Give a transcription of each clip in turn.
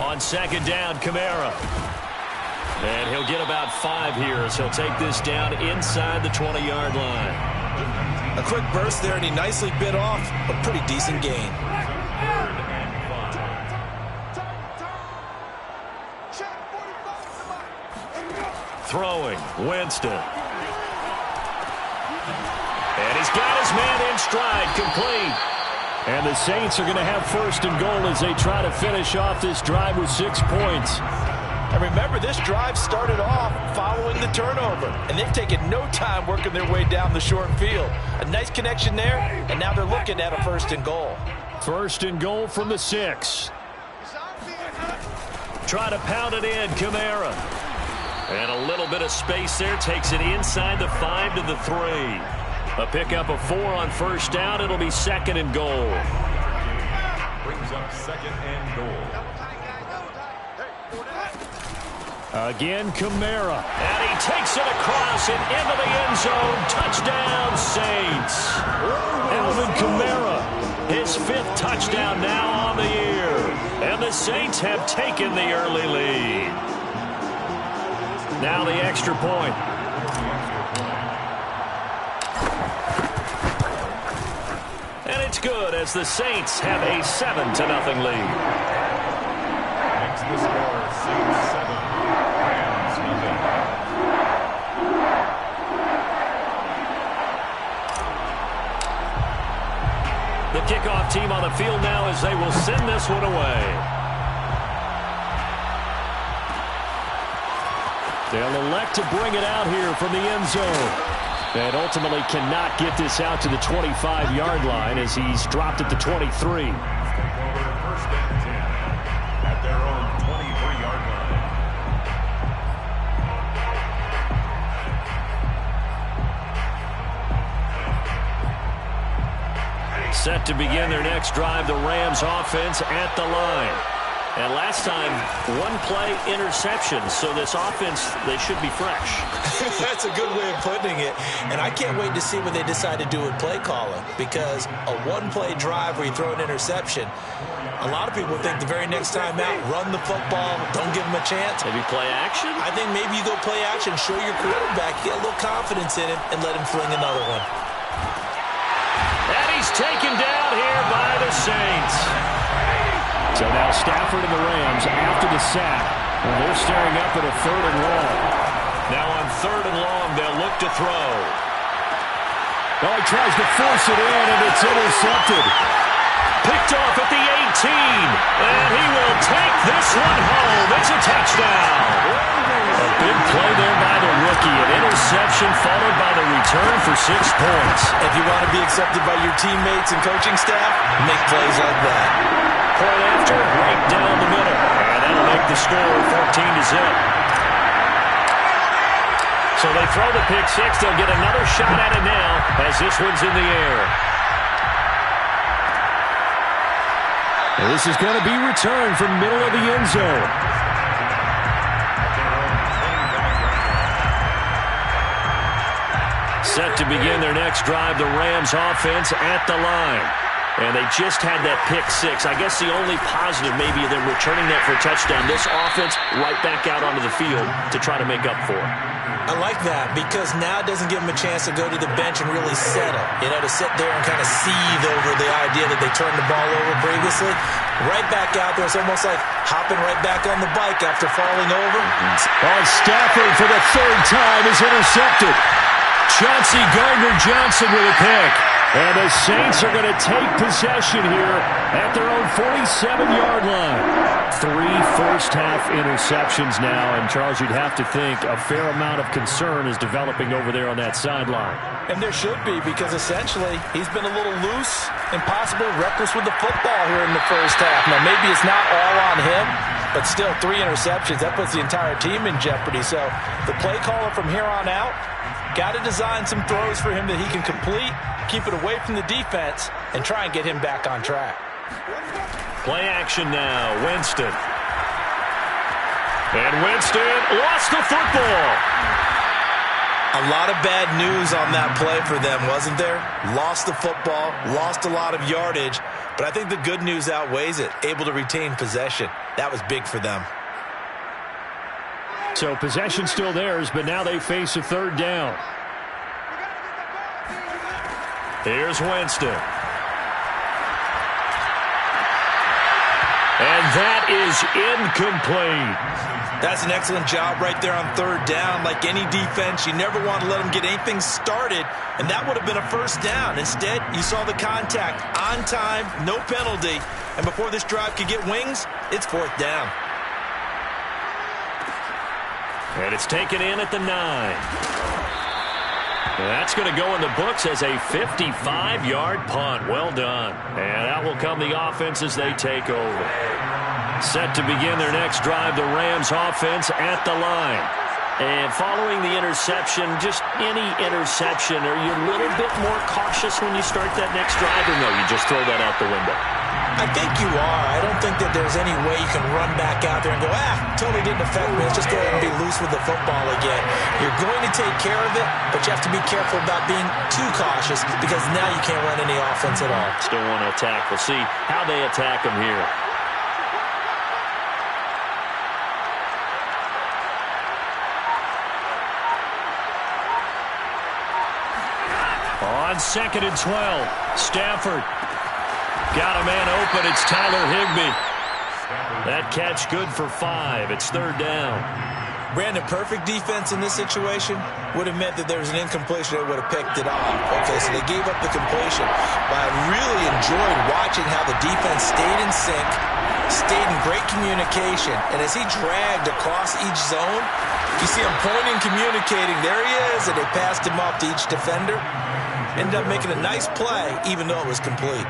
On second down, Kamara. And he'll get about 5 here as he'll take this down inside the 20-yard line. A quick burst there, and he nicely bit off a pretty decent gain. Throwing, Winston. And he's got his man in stride, complete. And the Saints are going to have first and goal as they try to finish off this drive with 6 points. And remember, this drive started off following the turnover, and they've taken no time working their way down the short field. A nice connection there, and now they're looking at a first and goal. First and goal from the 6. Try to pound it in, Kamara. And a little bit of space there, takes it inside the 5 to the 3. A pickup of 4 on first down. It'll be second and goal. Brings up second and goal. Again, Kamara. And he takes it across and into the end zone. Touchdown, Saints. Alvin Kamara, his 5th touchdown now on the year. And the Saints have taken the early lead. Now the extra point. And it's good as the Saints have a 7-0 lead. Makes the score Saints 7, Rams nothing. The kickoff team on the field now as they will send this one away. They'll elect to bring it out here from the end zone. And ultimately cannot get this out to the 25-yard line as he's dropped at the 23. First and 10 at their own 23-yard line. Set to begin their next drive, the Rams offense at the line. And last time, 1-play interception. So this offense, they should be fresh. That's a good way of putting it. And I can't wait to see what they decide to do with play calling. Because a 1-play drive where you throw an interception, a lot of people think the very next time out, run the football, don't give them a chance. Maybe play action? I think maybe you go play action, show your quarterback, get a little confidence in him, and let him fling another one. And he's taken down here by the Saints. So now Stafford and the Rams after the sack. And they're staring up at a 3rd and long. Now on 3rd and long, they'll look to throw. Well, he tries to force it in, and it's intercepted. Picked off at the 18. And he will take this one home. It's a touchdown. A big play there by the rookie. An interception followed by the return for 6 points. If you want to be accepted by your teammates and coaching staff, make plays like that. Point after, right down the middle. And that'll make the score 14-0. So they throw the pick 6. They'll get another shot at it now as this one's in the air. And this is going to be returned from middle of the end zone. Set to begin their next drive, the Rams offense at the line. And they just had that pick 6. I guess the only positive maybe of them returning that for a touchdown. This offense right back out onto the field to try to make up for it. I like that because now it doesn't give them a chance to go to the bench and really settle. You know, to sit there and kind of seethe over the idea that they turned the ball over previously. Right back out there. It's almost like hopping right back on the bike after falling over. Oh, Stafford for the 3rd time is intercepted. Chauncey Gardner-Johnson with a pick. And the Saints are going to take possession here at their own 47-yard line. 3 first-half interceptions now, and Charles, you'd have to think a fair amount of concern is developing over there on that sideline. And there should be, because essentially he's been a little loose and possibly reckless with the football here in the first half. Now, maybe it's not all on him, but still 3 interceptions. That puts the entire team in jeopardy. So the play caller from here on out got to design some throws for him that he can complete, keep it away from the defense, and try and get him back on track. Play action now, Winston. And Winston lost the football. A lot of bad news on that play for them, wasn't there? Lost the football, lost a lot of yardage, But I think the good news outweighs it. Able to retain possession. That was big for them. So possession still theirs, but now they face a third down. Here's Winston. And that is incomplete. That's an excellent job right there on third down. Like any defense, you never want to let them get anything started, and that would have been a first down. Instead, you saw the contact on time, no penalty, and before this drive could get wings, it's fourth down. And it's taken in at the 9. That's going to go in the books as a 55-yard punt. Well done. And that will come the offense as they take over. Set to begin their next drive, the Rams offense at the line. And following the interception, just any interception, are you a little bit more cautious when you start that next drive, or no, you just throw that out the window? I think you are. I don't think that there's any way you can run back out there and go, totally didn't affect me. Let's just go ahead and be loose with the football again. You're going to take care of it, but you have to be careful about being too cautious because now you can't run any offense at all. Still want to attack. We'll see how they attack them here. On 2nd and 12, Stafford. Got a man open. It's Tyler Higbee. That catch good for 5. It's third down. Brandon, perfect defense in this situation would have meant that there was an incompletion that would have picked it off. Okay, so they gave up the completion. But I really enjoyed watching how the defense stayed in sync, stayed in great communication, and as he dragged across each zone, you see him pointing, communicating. There he is, and they passed him off to each defender. Ended up making a nice play, even though it was complete.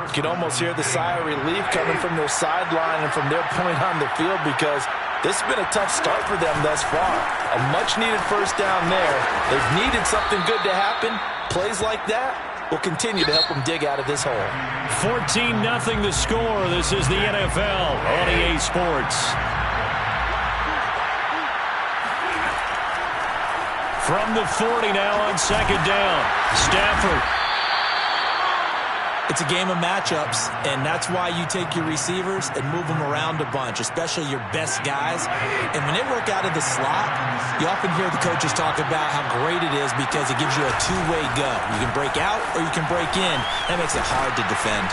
You can almost hear the sigh of relief coming from their sideline and from their point on the field because this has been a tough start for them thus far. A much-needed first down there. They've needed something good to happen. Plays like that will continue to help them dig out of this hole. 14-0 the score. This is the NFL on EA Sports. From the 40 now on 2nd down. Stafford. It's a game of matchups, and that's why you take your receivers and move them around a bunch, especially your best guys. And when they work out of the slot, you often hear the coaches talk about how great it is because it gives you a two-way go. You can break out or you can break in. That makes it hard to defend.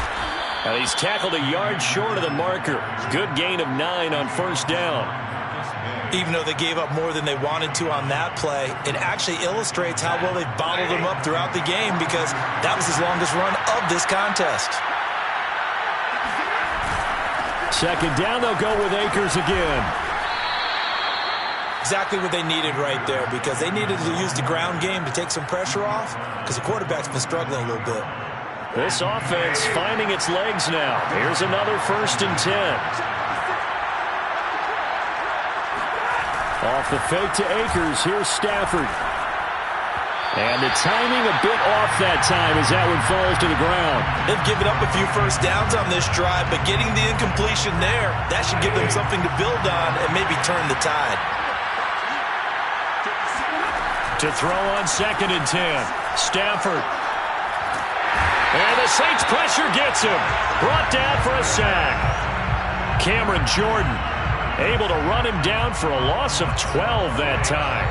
And he's tackled a yard short of the marker. Good gain of 9 on first down. Even though they gave up more than they wanted to on that play, it actually illustrates how well they've bottled them up throughout the game because that was his longest run of this contest. Second down, they'll go with Akers again. Exactly what they needed right there because they needed to use the ground game to take some pressure off because the quarterback's been struggling a little bit. This offense finding its legs now. Here's another 1st and 10. Off the fake to Akers. Here's Stafford. And the timing a bit off that time as that one falls to the ground. They've given up a few first downs on this drive, but getting the incompletion there, that should give them something to build on and maybe turn the tide. To throw on 2nd and 10. Stafford. And the Saints pressure gets him. Brought down for a sack. Cameron Jordan able to run him down for a loss of 12 that time.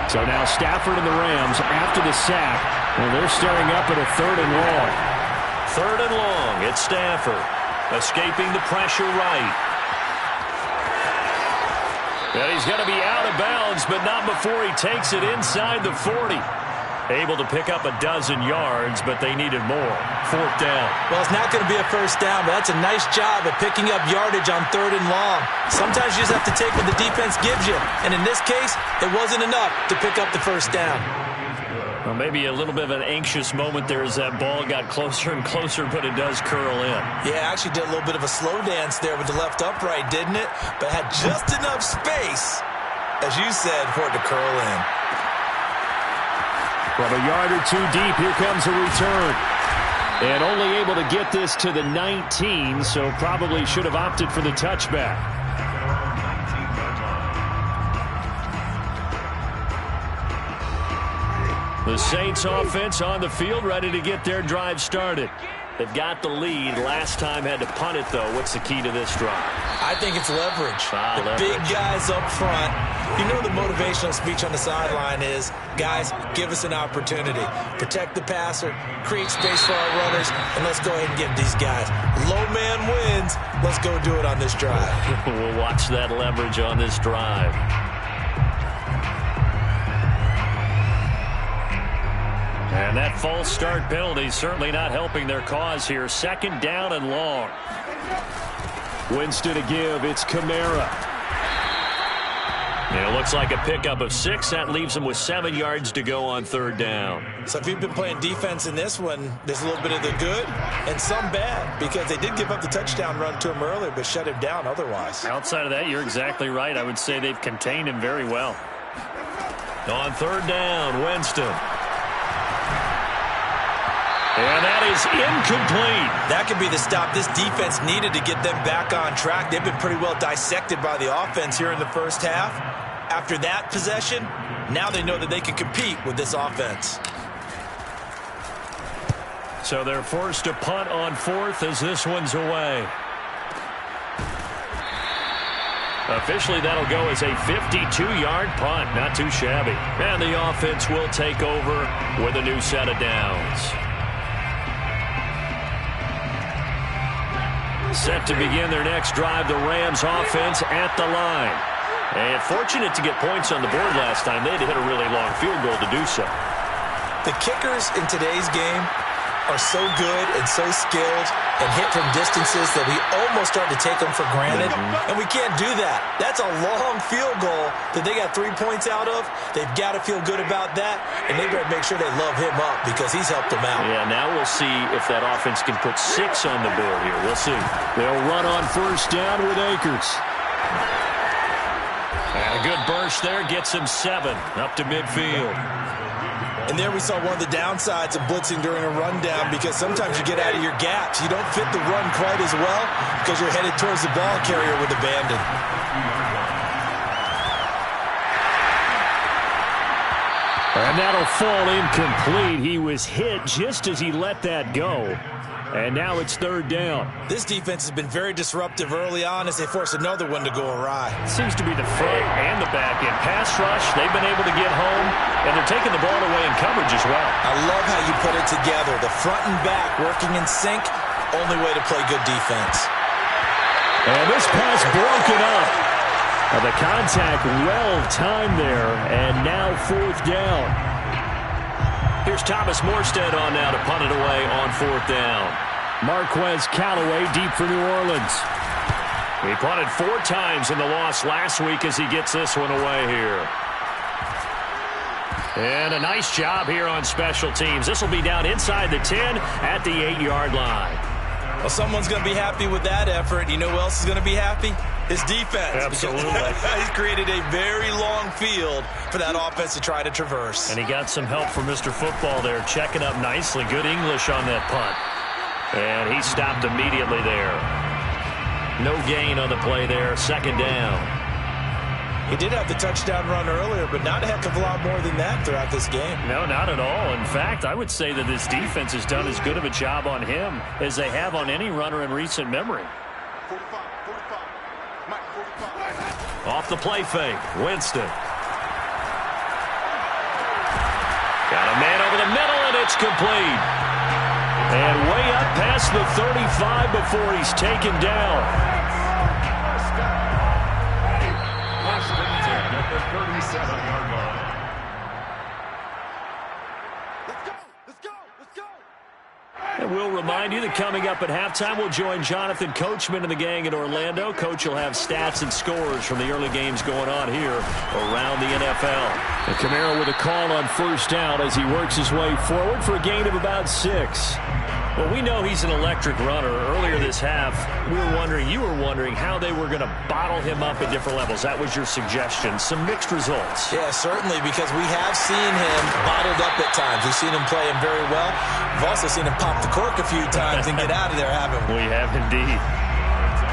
So now Stafford and the Rams after the sack. And they're staring up at a 3rd and long. 3rd and long. It's Stafford. Escaping the pressure right. And he's going to be out of bounds, but not before he takes it inside the 40. Able to pick up a dozen yards, but they needed more. 4th down. Well, it's not going to be a first down, but that's a nice job of picking up yardage on 3rd and long. Sometimes you just have to take what the defense gives you. And in this case, it wasn't enough to pick up the first down. Well, maybe a little bit of an anxious moment there as that ball got closer and closer, but it does curl in. Yeah, actually did a little bit of a slow dance there with the left upright, didn't it? But had just enough space, as you said, for it to curl in. From a yard or two deep, here comes a return. And only able to get this to the 19, so probably should have opted for the touchback. The Saints offense on the field, ready to get their drive started. They've got the lead. Last time had to punt it, though. What's the key to this drive? I think it's leverage. Leverage. Big guys up front. You know the motivational speech on the sideline is, guys, give us an opportunity. Protect the passer, create space for our runners, and let's go ahead and give these guys. Low man wins. Let's go do it on this drive. We'll watch that leverage on this drive. And that false start penalty certainly not helping their cause here. 2nd down and long. Winston to give. It's Kamara. And it looks like a pickup of 6. That leaves them with 7 yards to go on 3rd down. So if you've been playing defense in this one, there's a little bit of the good and some bad, because they did give up the touchdown run to him earlier but shut him down otherwise. Outside of that, you're exactly right. I would say they've contained him very well. On 3rd down, Winston. And that is incomplete. That could be the stop this defense needed to get them back on track. They've been pretty well dissected by the offense here in the first half. After that possession, now they know that they can compete with this offense. So they're forced to punt on 4th as this one's away. Officially, that'll go as a 52-yard punt. Not too shabby. And the offense will take over with a new set of downs. Set to begin their next drive, the Rams offense at the line. And fortunate to get points on the board last time. They had to hit a really long field goal to do so. The kickers in today's game are so good and so skilled and hit from distances that we almost start to take them for granted. And we can't do that. That's a long field goal that they got 3 points out of. They've got to feel good about that, and they better make sure they love him up because he's helped them out. Yeah, now we'll see if that offense can put 6 on the board here. We'll see. They'll run on 1st down with Akers. And a good burst there gets him 7 up to midfield. And there we saw one of the downsides of blitzing during a rundown, because sometimes you get out of your gaps. You don't fit the run quite as well because you're headed towards the ball carrier with abandon. And that'll fall incomplete. He was hit just as he let that go. And now it's 3rd down. This defense has been very disruptive early on as they force another one to go awry. Seems to be the front and the back end. Pass rush, they've been able to get home, and they're taking the ball away in coverage as well. I love how you put it together. The front and back working in sync, only way to play good defense. And this pass broken up. The contact well timed there, and now 4th down. Here's Thomas Morstead on now to punt it away on 4th down. Marquez Callaway deep for New Orleans. He punted 4 times in the loss last week as he gets this one away here. And a nice job here on special teams. This will be down inside the 10 at the 8-yard line. Well, someone's going to be happy with that effort. You know who else is going to be happy? His defense. Absolutely. He's created a very long field for that offense to try to traverse. And he got some help from Mr. Football there, checking up nicely. Good English on that punt. And he stopped immediately there. No gain on the play there. 2nd down. He did have the touchdown run earlier, but not a heck of a lot more than that throughout this game. No, not at all. In fact, I would say that this defense has done as good of a job on him as they have on any runner in recent memory. Off the play fake, Winston. Got a man over the middle, and it's complete. And way up past the 35 before he's taken down. At the 37-yard line. And we'll remind you that coming up at halftime, we'll join Jonathan Coachman and the gang in Orlando. Coach will have stats and scores from the early games going on here around the NFL. And Kamara with a call on 1st down as he works his way forward for a gain of about 6. Well, we know he's an electric runner. Earlier this half, you were wondering how they were going to bottle him up at different levels. That was your suggestion. Some mixed results. Yeah, certainly, because we have seen him bottled up at times. We've seen him play him very well. We've also seen him pop the cork a few times and get out of there, haven't we? We have indeed.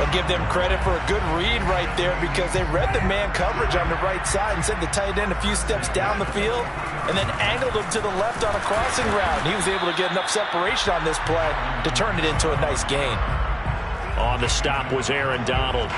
Well, I'll give them credit for a good read right there because they read the man coverage on the right side and sent the tight end a few steps down the field and then angled him to the left on a crossing route. And he was able to get enough separation on this play to turn it into a nice gain. On the stop was Aaron Donald.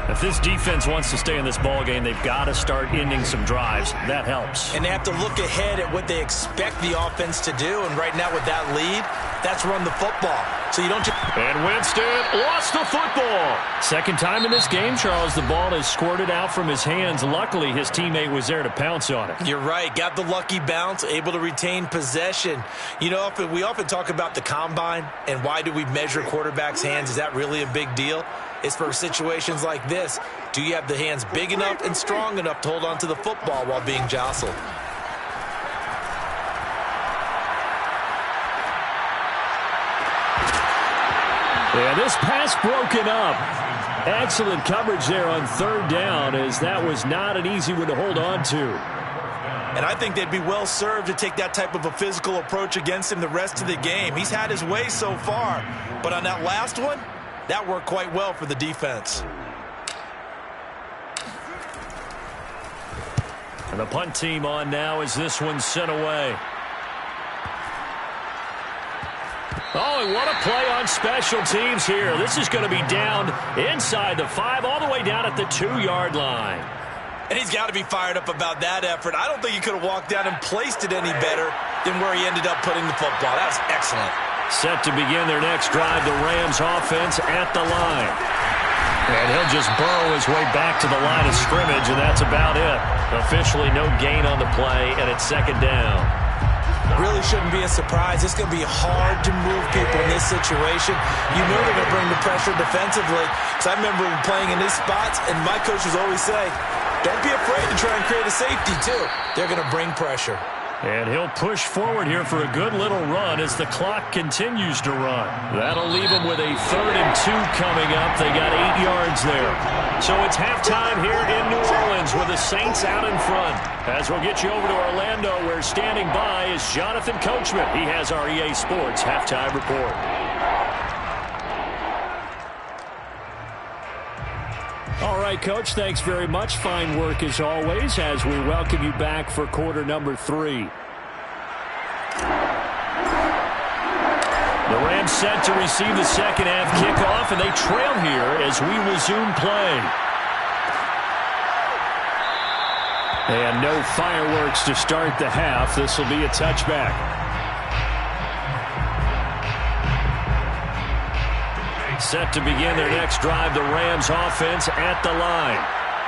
If this defense wants to stay in this ball game, they've got to start ending some drives. That helps. And they have to look ahead at what they expect the offense to do. And right now with that lead, that's run the football. So you don't just... And Winston lost the football. Second time in this game, Charles, the ball has squirted out from his hands. Luckily, his teammate was there to pounce on it. You're right. Got the lucky bounce, able to retain possession. You know, we often talk about the combine and why do we measure quarterbacks' hands. Is that really a big deal? It's for situations like this. Do you have the hands big enough and strong enough to hold on to the football while being jostled? And this pass broken up. Excellent coverage there on third down, as that was not an easy one to hold on to. And I think they'd be well served to take that type of a physical approach against him the rest of the game. He's had his way so far, but on that last one, that worked quite well for the defense. And the punt team on now as this one's sent away. Oh, and what a play on special teams here. This is going to be down inside the 5, all the way down at the 2-yard line. And he's got to be fired up about that effort. I don't think he could have walked down and placed it any better than where he ended up putting the football. That was excellent. Set to begin their next drive, the Rams offense at the line. And he'll just burrow his way back to the line of scrimmage, and that's about it. Officially no gain on the play, and it's second down. Really shouldn't be a surprise. It's going to be hard to move people in this situation. You know they're going to bring the pressure defensively. So I remember playing in these spots, and my coaches always say, don't be afraid to try and create a safety, too. They're going to bring pressure. And he'll push forward here for a good little run as the clock continues to run. That'll leave him with a 3rd and 2 coming up. They got 8 yards there. So it's halftime here in New Orleans with the Saints out in front. As we'll get you over to Orlando, where standing by is Jonathan Coachman. He has our EA Sports halftime report. All right, Coach, thanks very much. Fine work as always as we welcome you back for quarter number 3. The Rams set to receive the second half kickoff, and they trail here as we resume play. And no fireworks to start the half. This will be a touchback. Set to begin their next drive, the Rams offense at the line.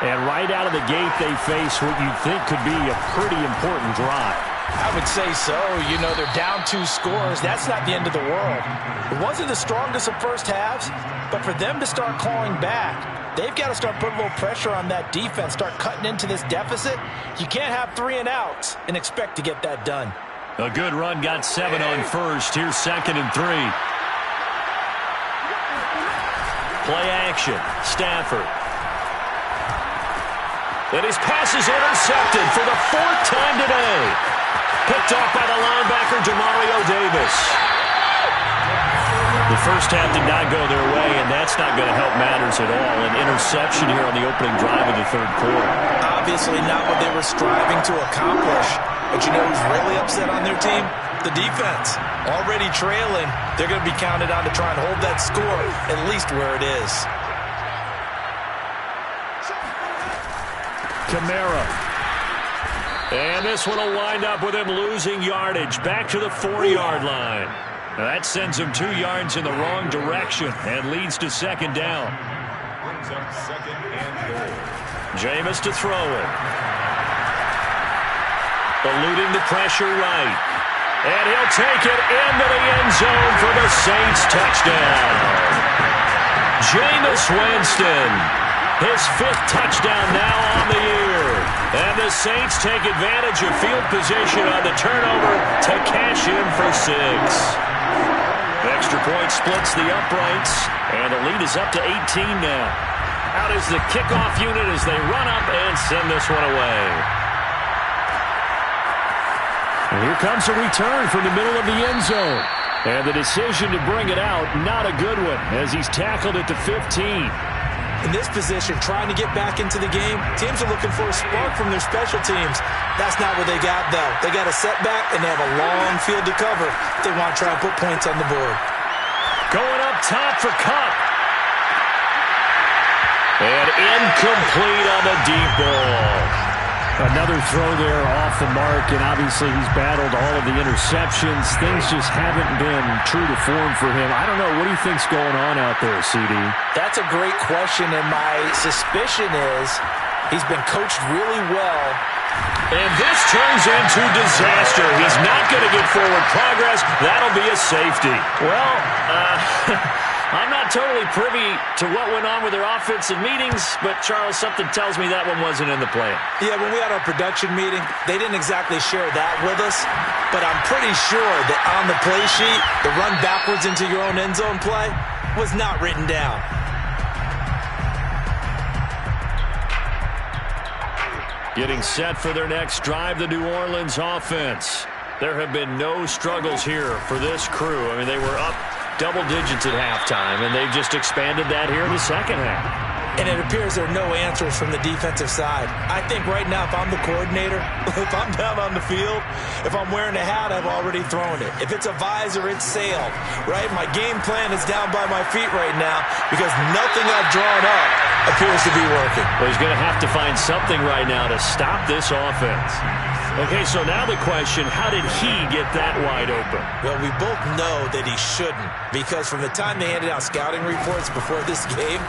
And right out of the gate, they face what you'd think could be a pretty important drive. I would say so. You know, they're down 2 scores. That's not the end of the world. It wasn't the strongest of first halves, but for them to start clawing back, they've got to start putting a little pressure on that defense, start cutting into this deficit. You can't have 3 and outs and expect to get that done. A good run, got 7 on first. Here's 2nd and 3. Play action. Stafford. And his pass is intercepted for the 4th time today. Picked off by the linebacker, Demario Davis. The first half did not go their way, and that's not going to help matters at all. An interception here on the opening drive of the 3rd quarter. Obviously not what they were striving to accomplish. But you know who's really upset on their team? The defense. Already trailing, they're going to be counted on to try and hold that score at least where it is. Kamara. And this one will wind up with him losing yardage back to the 4-yard line. Now that sends him 2 yards in the wrong direction and leads to second down. Brings up 2nd and goal. Jameis to throw it. Eluding the pressure right. And he'll take it into the end zone for the Saints touchdown. Jameis Winston. His 5th touchdown now on the year. And the Saints take advantage of field position on the turnover to cash in for 6. Extra point splits the uprights, and the lead is up to 18 now. Out is the kickoff unit as they run up and send this one away. And here comes a return from the middle of the end zone. And the decision to bring it out, not a good one, as he's tackled at the 15. In this position, trying to get back into the game, teams are looking for a spark from their special teams. That's not what they got, though. They got a setback, and they have a long field to cover if they want to try and put points on the board. Going up top for Cup. And incomplete on the deep ball. Another throw there off the mark, and obviously he's battled all of the interceptions. Things just haven't been true to form for him. I don't know. What do you think's going on out there, CD? That's a great question, and my suspicion is he's been coached really well. And this turns into disaster. He's not going to get forward progress. That'll be a safety. Well, I'm not totally privy to what went on with their offensive meetings, but, Charles, something tells me that one wasn't in the plan. Yeah, when we had our production meeting, they didn't exactly share that with us, but I'm pretty sure that on the play sheet, the run backwards into your own end zone play was not written down. Getting set for their next drive, the New Orleans offense. There have been no struggles here for this crew. I mean, they were up double digits at halftime, and they've just expanded that here in the second half. And it appears there are no answers from the defensive side. I think right now, if I'm the coordinator, if I'm down on the field, if I'm wearing a hat, I've already thrown it. If it's a visor, it's sailed, right? My game plan is down by my feet right now because nothing I've drawn up appears to be working. Well, he's going to have to find something right now to stop this offense. Okay, so now the question, how did he get that wide open? Well, we both know that he shouldn't, because from the time they handed out scouting reports before this game,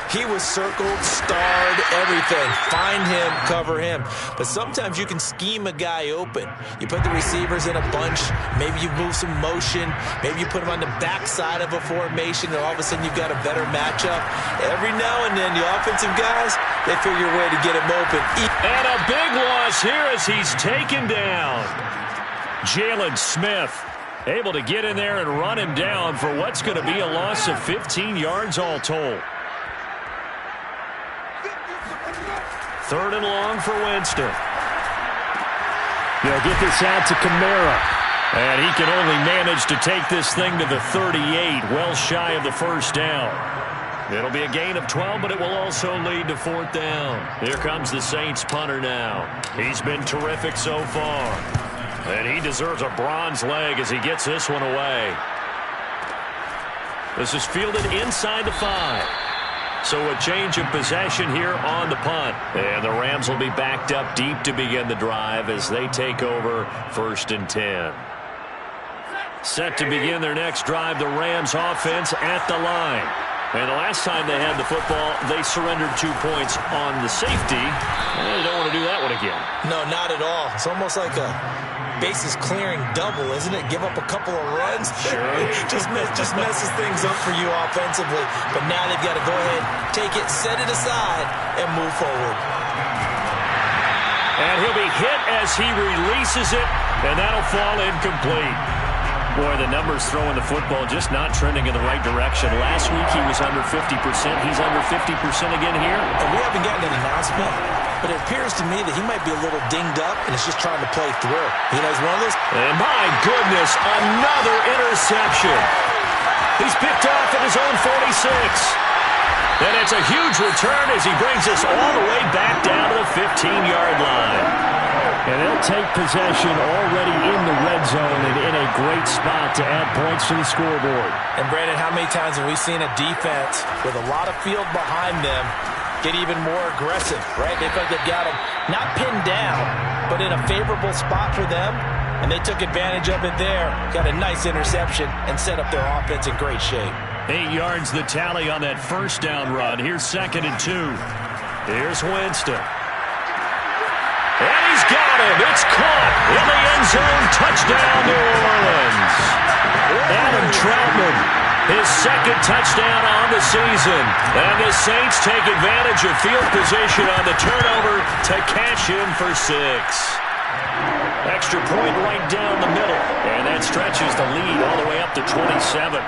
he was circled, starred, everything. Find him, cover him. But sometimes you can scheme a guy open. You put the receivers in a bunch. Maybe you move some motion. Maybe you put him on the backside of a formation, and all of a sudden you've got a better matchup. Every now and then, the offensive guys, they figure a way to get him open. And a big loss here as he's taken down. Jalen Smith able to get in there and run him down for what's going to be a loss of 15 yards all told. 3rd and long for Winston. They'll get this out to Kamara. And he can only manage to take this thing to the 38, well shy of the first down. It'll be a gain of 12, but it will also lead to 4th down. Here comes the Saints punter now. He's been terrific so far. And he deserves a bronze leg as he gets this one away. This is fielded inside the 5. So a change of possession here on the punt. And the Rams will be backed up deep to begin the drive as they take over 1st and 10. Set to begin their next drive, the Rams offense at the line. And the last time they had the football, they surrendered 2 points on the safety. And they don't want to do that one again. No, not at all. It's almost like a bases clearing double, isn't it? Give up a couple of runs. Sure. just messes things up for you offensively. But now they've got to go ahead, take it, set it aside, and move forward. And he'll be hit as he releases it, and that'll fall incomplete. Boy, the numbers throwing the football just not trending in the right direction. Last week he was under 50%. He's under 50% again here. And we haven't gotten an announcement, but it appears to me that he might be a little dinged up and is just trying to play through. You know, he's one of those. And my goodness, another interception. He's picked off at his own 46. And it's a huge return as he brings us all the way back down to the 15-yard line. And they'll take possession already in the red zone and in a great spot to add points to the scoreboard. And, Brandon, how many times have we seen a defense with a lot of field behind them get even more aggressive, right? They feel like they've got them not pinned down, but in a favorable spot for them, and they took advantage of it there, got a nice interception, and set up their offense in great shape. 8 yards the tally on that first down run. Here's 2nd and 2. Here's Winston. And he's got him. It's caught in the end zone. Touchdown, New Orleans. Adam Troutman, his 2nd touchdown on the season. And the Saints take advantage of field position on the turnover to cash in for 6. Extra point right down the middle. And that stretches the lead all the way up to 27.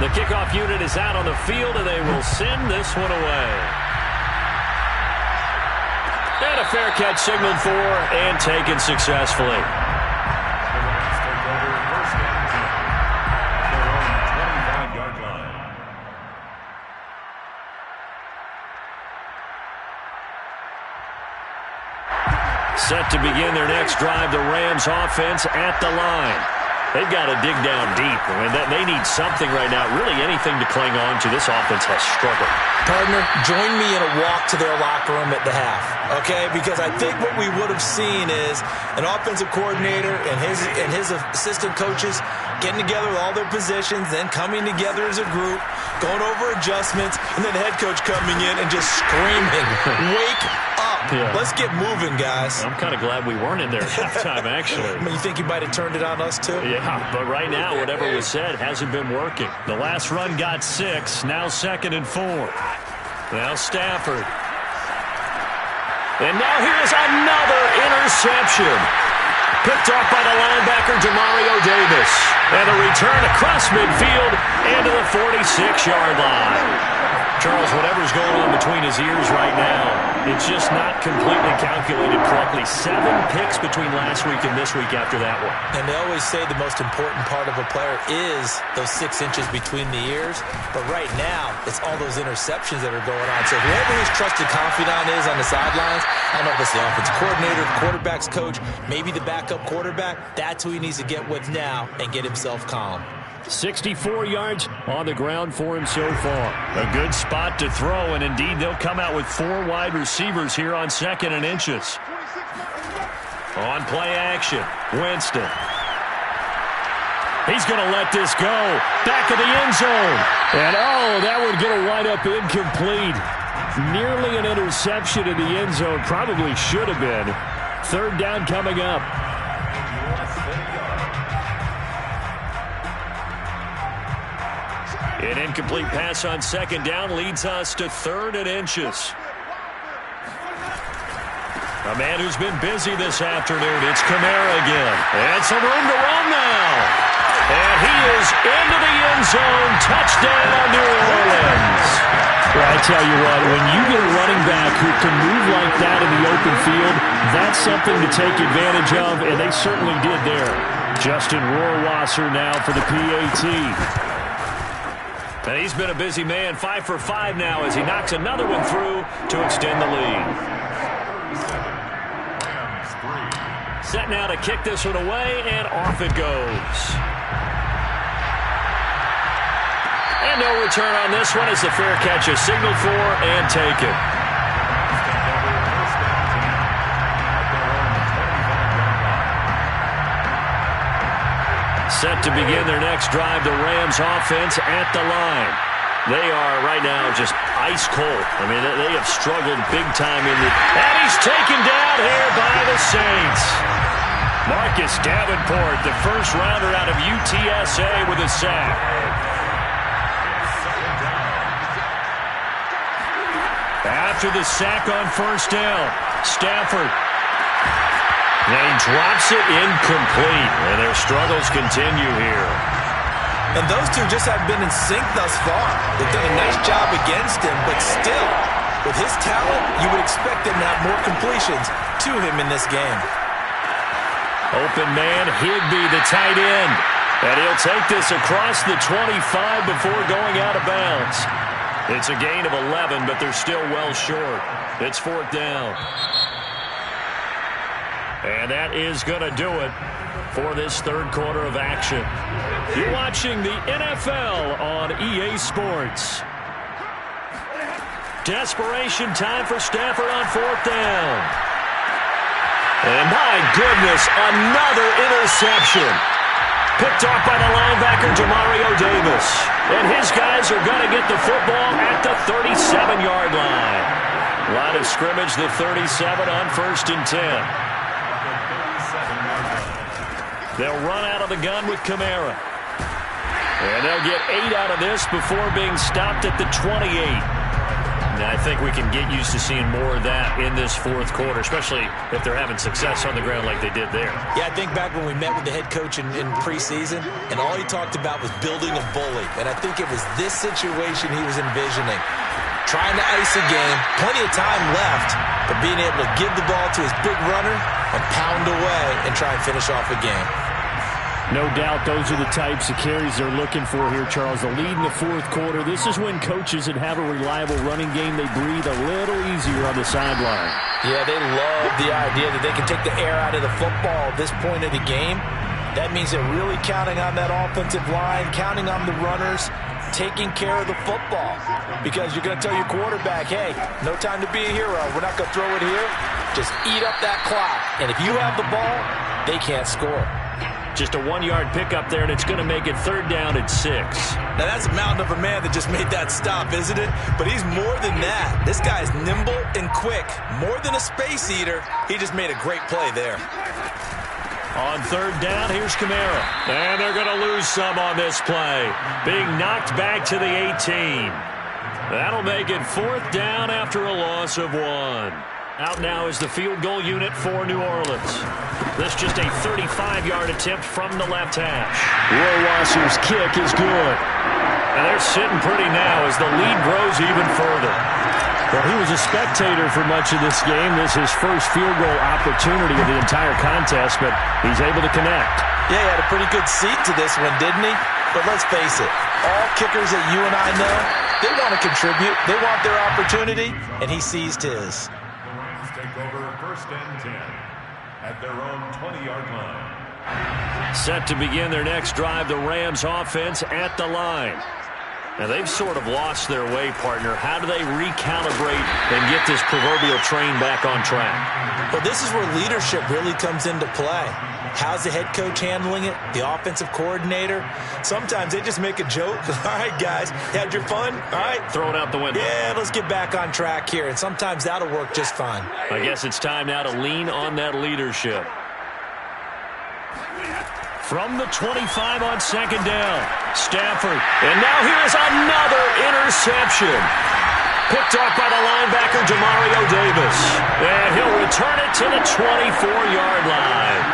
The kickoff unit is out on the field, and they will send this one away. And a fair catch signaled for and taken successfully. Set to begin their next drive, the Rams offense at the line. They've got to dig down deep. I mean, they need something right now, really anything to cling on to. This offense has struggled. Partner, join me in a walk to their locker room at the half, okay? Because I think what we would have seen is an offensive coordinator and his assistant coaches getting together with all their positions, then coming together as a group, going over adjustments, and then the head coach coming in and just screaming, wake up. Yeah. Let's get moving, guys. I'm kind of glad we weren't in there at halftime, actually. I mean, you think you might have turned it on us, too? Yeah, but right now, whatever was said hasn't been working. The last run got 6, now 2nd and 4. Now Stafford. And now here's another interception. Picked off by the linebacker, Demario Davis. And a return across midfield and to the 46-yard line. Charles, whatever's going on between his ears right now, it's just not completely calculated correctly. 7 picks between last week and this week after that one. And they always say the most important part of a player is those 6 inches between the ears. But right now, it's all those interceptions that are going on. So whoever his trusted confidant is on the sidelines, I don't know if it's the offensive coordinator, the quarterback's coach, maybe the backup quarterback, that's who he needs to get with now and get himself calm. 64 yards on the ground for him so far. A good spot to throw, and indeed they'll come out with 4 wide receivers here on 2nd and inches. On play action, Winston. He's going to let this go. Back of the end zone. And that one going to wind up incomplete. Nearly an interception in the end zone. Probably should have been. 3rd down coming up. An incomplete pass on 2nd down leads us to 3rd and inches. A man who's been busy this afternoon. It's Kamara again. And some room to run now. And he is into the end zone. Touchdown, New Orleans. Well, I tell you what, when you get a running back who can move like that in the open field, that's something to take advantage of, and they certainly did there. Justin Rohrwasser now for the PAT. And he's been a busy man, 5 for 5 now as he knocks another one through to extend the lead. Set now to kick this one away, and off it goes. And no return on this one as the fair catch is signaled for and taken. Set to begin their next drive, the Rams offense at the line. They are right now just ice cold. I mean, they have struggled big time in the... And he's taken down here by the Saints. Marcus Davenport, the first rounder out of UTSA with a sack. After the sack on 1st down, Stafford. And he drops it incomplete, and their struggles continue here. And those two just haven't been in sync thus far. They've done a nice job against him, but still, with his talent, you would expect him to have more completions to him in this game. Open man, Higbee, the tight end. And he'll take this across the 25 before going out of bounds. It's a gain of 11, but they're still well short. It's 4th down. And that is going to do it for this 3rd quarter of action. You're watching the NFL on EA Sports. Desperation time for Stafford on 4th down. And my goodness, another interception. Picked off by the linebacker, Demario Davis. And his guys are going to get the football at the 37-yard line. Line of scrimmage, the 37 on 1st and 10. They'll run out of the gun with Kamara. And they'll get 8 out of this before being stopped at the 28. And I think we can get used to seeing more of that in this 4th quarter, especially if they're having success on the ground like they did there. Yeah, I think back when we met with the head coach in preseason, and all he talked about was building a bully. And I think it was this situation he was envisioning. trying to ice a game, plenty of time left, but being able to give the ball to his big runner and pound away and try and finish off a game. No doubt those are the types of carries they're looking for here, Charles. The lead in the fourth quarter. This is when coaches that have a reliable running game, they breathe a little easier on the sideline. Yeah, they love the idea that they can take the air out of the football at this point of the game. That means they're really counting on that offensive line, counting on the runners, taking care of the football. Because you're going to tell your quarterback, hey, no time to be a hero. We're not going to throw it here. Just eat up that clock. And if you have the ball, they can't score. Just a 1-yard pickup there, and it's going to make it 3rd down at 6. Now, that's a mountain of a man that just made that stop, isn't it? But he's more than that. This guy's nimble and quick. More than a space eater, he just made a great play there. On 3rd down, here's Kamara. And they're going to lose some on this play. Being knocked back to the 18. That'll make it 4th down after a loss of 1. Out now is the field goal unit for New Orleans. This just a 35-yard attempt from the left hash. Rohrwasser's kick is good. And they're sitting pretty now as the lead grows even further. Well, he was a spectator for much of this game. This is his first field goal opportunity of the entire contest, but he's able to connect. Yeah, he had a pretty good seat to this one, didn't he? But let's face it, all kickers that you and I know, they want to contribute. They want their opportunity, and he seized his. Take over 1st and 10 at their own 20-yard line. Set to begin their next drive, the Rams offense at the line. Now, they've sort of lost their way, partner. How do they recalibrate and get this proverbial train back on track? Well, this is where leadership really comes into play. How's the head coach handling it? The offensive coordinator? Sometimes they just make a joke. All right, guys, had your fun? All right. Throw it out the window. Yeah, let's get back on track here. And sometimes that'll work just fine. I guess it's time now to lean on that leadership. From the 25 on 2nd down, Stafford. And now here's another interception. Picked off by the linebacker, Demario Davis. And he'll return it to the 24-yard line.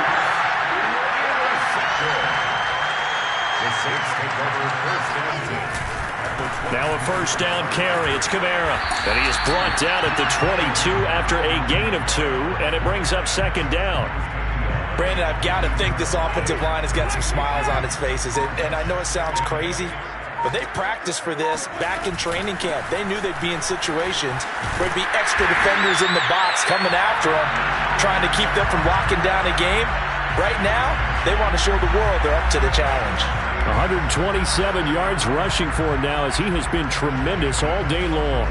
The Saints take over 1st and 10. Now a 1st down carry. It's Kamara. And he is brought down at the 22 after a gain of 2. And it brings up 2nd down. Brandon, I've got to think this offensive line has got some smiles on its faces. And I know it sounds crazy, but they practiced for this back in training camp. They knew they'd be in situations where there'd be extra defenders in the box coming after them, trying to keep them from locking down a game. Right now, they want to show the world they're up to the challenge. 127 yards rushing for him now as he has been tremendous all day long.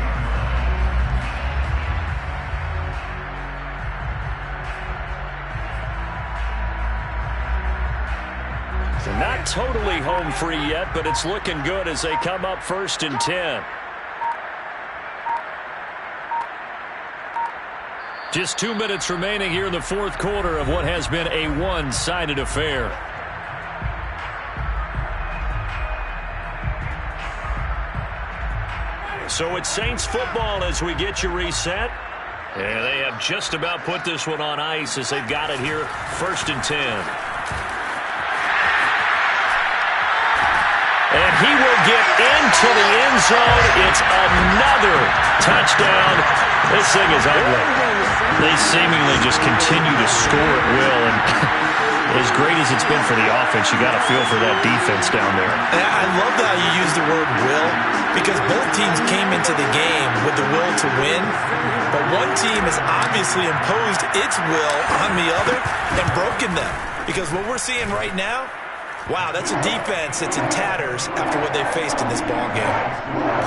So not totally home free yet, but it's looking good as they come up 1st and 10. Just 2 minutes remaining here in the fourth quarter of what has been a one-sided affair. So it's Saints football as we get you reset. And they have just about put this one on ice as they've got it here 1st and 10. And he will get into the end zone. It's another touchdown. This thing is ugly. They seemingly just continue to score at will. And as great as it's been for the offense, you got to feel for that defense down there. I love how you use the word will, because both teams came into the game with the will to win. But one team has obviously imposed its will on the other and broken them. Because what we're seeing right now, wow, that's a defense that's in tatters after what they faced in this ball game.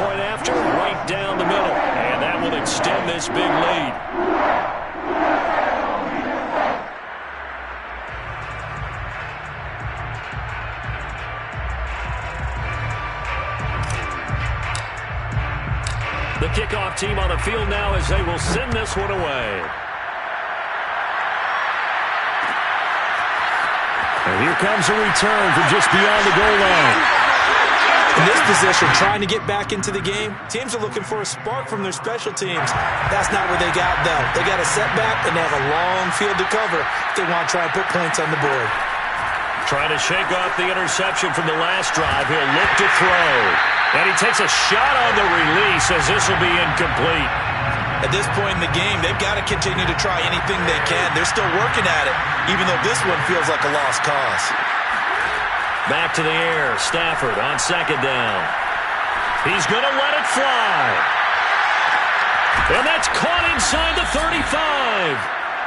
Point after, right down the middle. And that will extend this big lead. The kickoff team on the field now as they will send this one away. And here comes a return from just beyond the goal line. In this position, trying to get back into the game, teams are looking for a spark from their special teams. That's not what they got, though. They got a setback, and they have a long field to cover if they want to try and put points on the board. Trying to shake off the interception from the last drive. He'll look to throw. And he takes a shot on the release as this will be incomplete. At this point in the game, they've got to continue to try anything they can. They're still working at it, even though this one feels like a lost cause. Back to the air. Stafford on second down. He's going to let it fly. And that's caught inside the 35.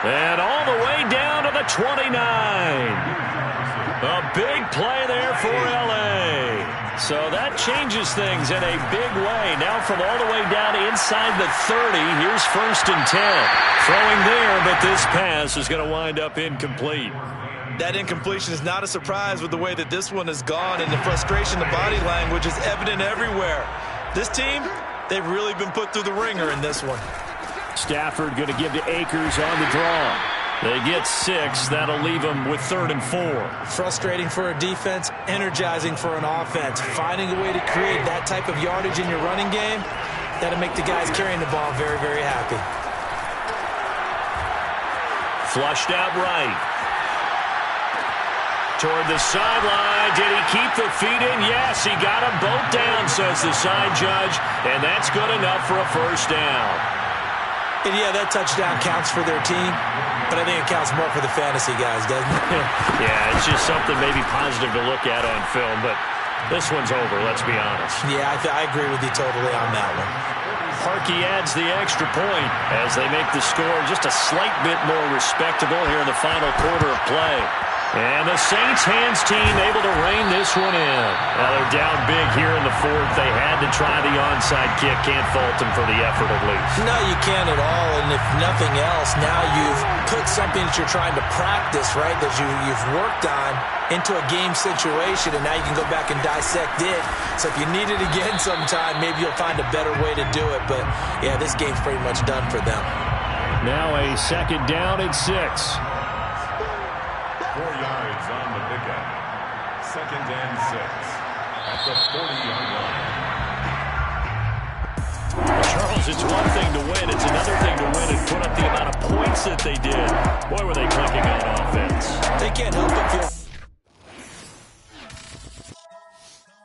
And all the way down to the 29. A big play there for L.A. So that changes things in a big way. Now from all the way down inside the 30, here's 1st and 10. Throwing there, but this pass is going to wind up incomplete. That incompletion is not a surprise with the way that this one has gone, and the frustration, the body language is evident everywhere. This team, they've really been put through the ringer in this one. Stafford going to give to Akers on the draw. They get 6. That'll leave them with 3rd and 4. Frustrating for a defense, energizing for an offense. Finding a way to create that type of yardage in your running game, that'll make the guys carrying the ball very, very happy. Flushed out right. Toward the sideline. Did he keep the feet in? Yes, he got them both down, says the side judge. And that's good enough for a 1st down. And yeah, that touchdown counts for their team, but I think it counts more for the fantasy guys, doesn't it? Yeah, it's just something maybe positive to look at on film, but this one's over, let's be honest. Yeah, I agree with you totally on that one. Parkey adds the extra point as they make the score just a slight bit more respectable here in the final quarter of play. And the Saints hands team able to rein this one in. Now they're down big here in the 4th. They had to try the onside kick. Can't fault them for the effort at least. No, you can't at all. And if nothing else, now you've put something that you're trying to practice, right, that you've worked on into a game situation, and now you can go back and dissect it. So if you need it again sometime, maybe you'll find a better way to do it. But, yeah, this game's pretty much done for them. Now a 2nd down and 6. 4 yards on the pickup. 2nd and 6 at the 40-yard line. Charles, it's one thing to win. It's another thing to win and put up the amount of points that they did. Boy, were they clicking on offense. They can't help but feel